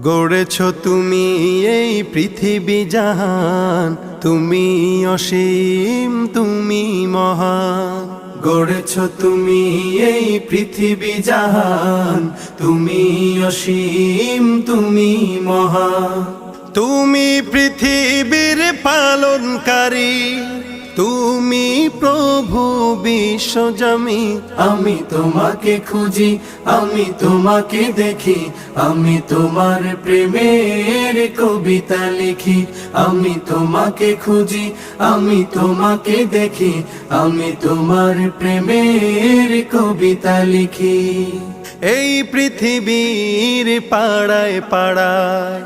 গড়েছ তুমি এই পৃথিবী জাহান, তুমি অসীম তুমি মহান। গড়েছ তুমি এই পৃথিবী জাহান, তুমি অসীম তুমি মহান। তুমি পৃথিবীর পালনকারী, তুমি প্রভু বিশ্বজমি। আমি তোমাকে খুঁজি, আমি তোমাকে দেখি, আমি তোমার প্রেমের কবিতা লিখি। আমি তোমাকে খুঁজি, আমি তোমাকে দেখি, আমি তোমার প্রেমের কবিতা লিখি। এই পৃথিবীর পাড়ায় পাড়ায়